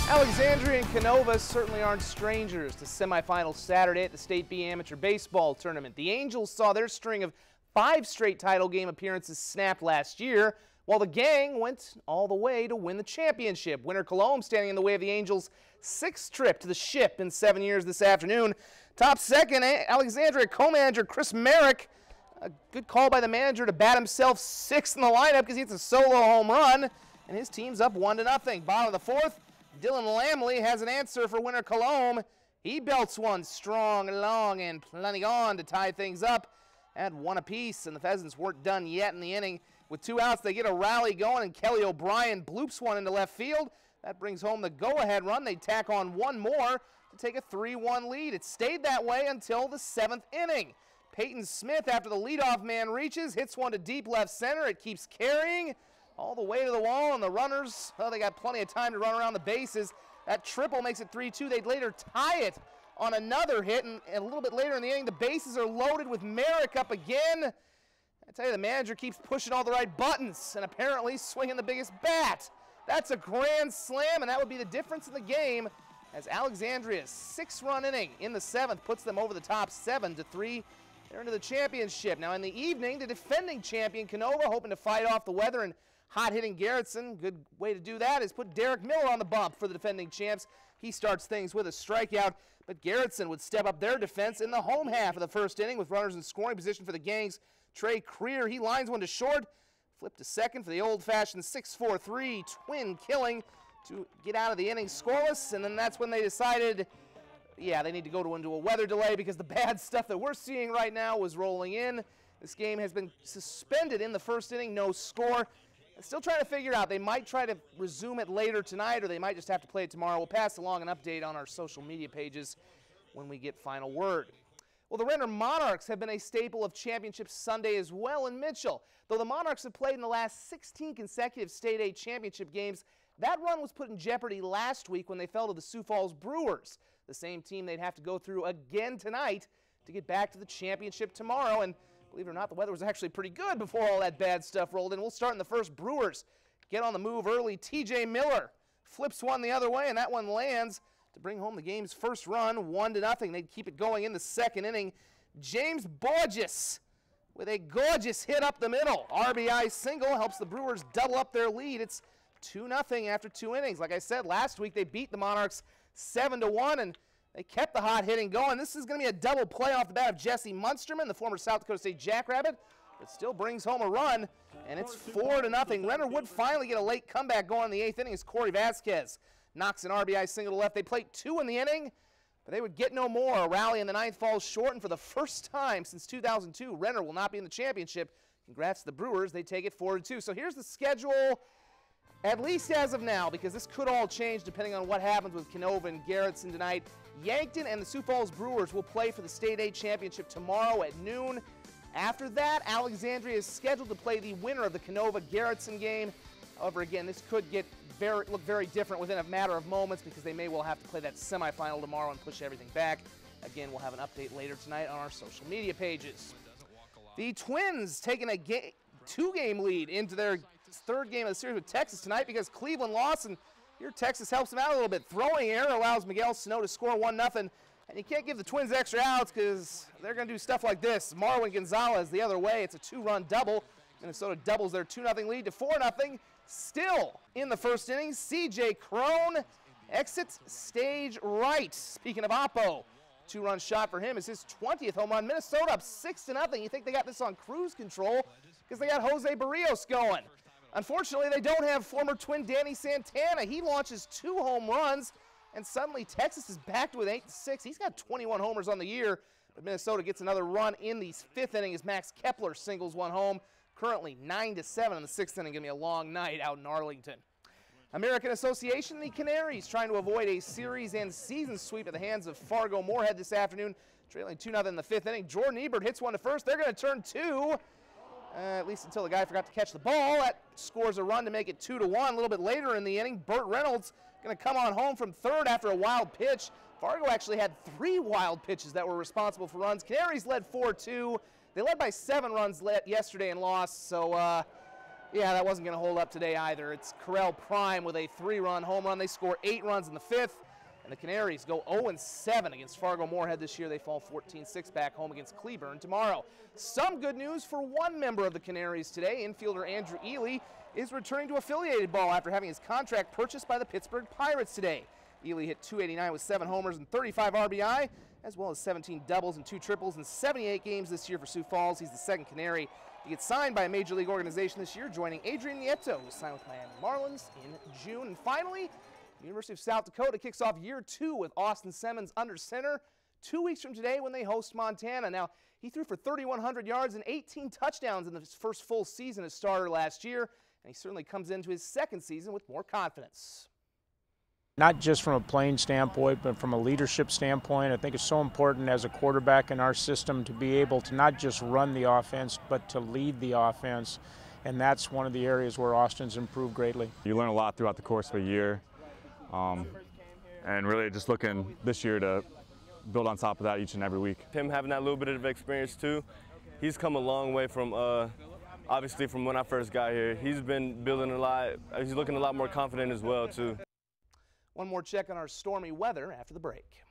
Alexandria and Canova certainly aren't strangers to semifinal Saturday at the State B Amateur Baseball Tournament. The Angels saw their string of 5 straight title game appearances snapped last year, while the gang went all the way to win the championship. Winner Cologne standing in the way of the Angels' 6th trip to the ship in 7 years this afternoon. Top second, Alexandria co-manager Chris Merrick. A good call by the manager to bat himself 6th in the lineup because he hits a solo home run, and his team's up 1-0. Bottom of the 4th, Dylan Lamley has an answer for winner Cologne. He belts one strong, long, and plenty on to tie things up at 1 apiece, and the Pheasants weren't done yet in the inning. With 2 outs, they get a rally going, and Kelly O'Brien bloops one into left field. That brings home the go-ahead run. They tack on one more to take a 3-1 lead. It stayed that way until the 7th inning. Peyton Smith, after the leadoff man reaches, hits one to deep left center. It keeps carrying all the way to the wall, and the runners, well, they got plenty of time to run around the bases. That triple makes it 3-2. They'd later tie it on another hit, and a little bit later in the inning, the bases are loaded with Merrick up again. I tell you, the manager keeps pushing all the right buttons and apparently swinging the biggest bat. That's a grand slam, and that would be the difference in the game as Alexandria's 6-run inning in the 7th puts them over the top 7-3. They're into the championship. Now in the evening, the defending champion Canova, hoping to fight off the weather and hot-hitting Garrettson. Good way to do that is put Derek Miller on the bump for the defending champs. He starts things with a strikeout, but Garrettson would step up their defense in the home half of the 1st inning with runners in scoring position for the gangs. Trey Creer, he lines one to short, flipped to second for the old-fashioned 6-4-3 twin killing to get out of the inning scoreless, and then that's when they decided, yeah, they need to go into a weather delay because the bad stuff that we're seeing right now was rolling in. This game has been suspended in the 1st inning, no score. Still trying to figure it out. They might try to resume it later tonight, or they might just have to play it tomorrow. We'll pass along an update on our social media pages when we get final word. Well, the Renner Monarchs have been a staple of Championship Sunday as well in Mitchell. Though the Monarchs have played in the last 16 consecutive State A championship games, that run was put in jeopardy last week when they fell to the Sioux Falls Brewers, the same team they'd have to go through again tonight to get back to the championship tomorrow. And believe it or not, the weather was actually pretty good before all that bad stuff rolled in. We'll start in the 1st. Brewers get on the move early. TJ Miller flips one the other way, and that one lands to bring home the game's 1st run, 1-0. They'd keep it going in the 2nd inning. James Borges with a gorgeous hit up the middle. RBI single helps the Brewers double up their lead. It's 2-0 after 2 innings. Like I said, last week they beat the Monarchs 7-1, and they kept the hot hitting going. This is going to be a double play off the bat of Jesse Munsterman, the former South Dakota State Jackrabbit, but still brings home a run, and it's 4-0. Renner would finally get a late comeback going in the 8th inning as Corey Vasquez knocks an RBI single to left. They played 2 in the inning, but they would get no more. A rally in the 9th falls short, and for the first time since 2002, Renner will not be in the championship. Congrats to the Brewers. They take it 4-2. So here's the schedule, at least as of now, because this could all change depending on what happens with Canova and Garrettson tonight. Yankton and the Sioux Falls Brewers will play for the State A championship tomorrow at noon. After that, Alexandria is scheduled to play the winner of the Canova-Garrettson game. However, again, this could look very different within a matter of moments because they may well have to play that semifinal tomorrow and push everything back. Again, we'll have an update later tonight on our social media pages. The Twins taking a 2-game lead into their 3rd game of the series with Texas tonight because Cleveland lost, and here Texas helps them out a little bit. Throwing error allows Miguel Sano to score 1-0, and you can't give the Twins extra outs because they're going to do stuff like this. Marwin Gonzalez the other way. It's a 2-run double. Minnesota doubles their 2-0 lead to 4-0. Still in the 1st inning, C.J. Crone exits stage right. Speaking of Oppo, 2-run shot for him is his 20th home run. Minnesota up 6-0. You think they got this on cruise control because they got Jose Barrios going. Unfortunately, they don't have former Twin Danny Santana. He launches 2 home runs, and suddenly Texas is back with 8-6. He's got 21 homers on the year, but Minnesota gets another run in the 5th inning as Max Kepler singles one home. Currently 9-7 in the 6th inning. Going to be a long night out in Arlington. American Association, the Canaries trying to avoid a series and season sweep at the hands of Fargo Moorhead this afternoon, trailing 2-0 in the 5th inning. Jordan Ebert hits one to first. They're going to turn 2. At least until the guy forgot to catch the ball. That scores a run to make it 2-1. A little bit later in the inning, Burt Reynolds going to come on home from 3rd after a wild pitch. Fargo actually had 3 wild pitches that were responsible for runs. Canaries led 4-2. They led by 7 runs yesterday and lost. So, Yeah, that wasn't going to hold up today either. It's Correll Prime with a 3-run home run. They score 8 runs in the 5th. And the Canaries go 0-7 against Fargo-Moorhead this year. They fall 14-6 back home against Cleburne tomorrow. Some good news for one member of the Canaries today. Infielder Andrew Ely is returning to affiliated ball after having his contract purchased by the Pittsburgh Pirates today. Ely hit .289 with 7 homers and 35 RBI, as well as 17 doubles and 2 triples in 78 games this year for Sioux Falls. He's the second Canary to get signed by a major league organization this year, joining Adrian Nieto, who signed with Miami Marlins in June. And finally, the University of South Dakota kicks off year 2 with Austin Simmons under center 2 weeks from today when they host Montana. Now, he threw for 3,100 yards and 18 touchdowns in his first full season as starter last year, and he certainly comes into his second season with more confidence. Not just from a playing standpoint, but from a leadership standpoint. I think it's so important as a quarterback in our system to be able to not just run the offense, but to lead the offense. And that's one of the areas where Austin's improved greatly. You learn a lot throughout the course of a year. And really just looking this year to build on top of that each and every week. Him having that little bit of experience too, he's come a long way from obviously from when I first got here. He's been building a lot. He's looking a lot more confident as well too. One more check on our stormy weather after the break.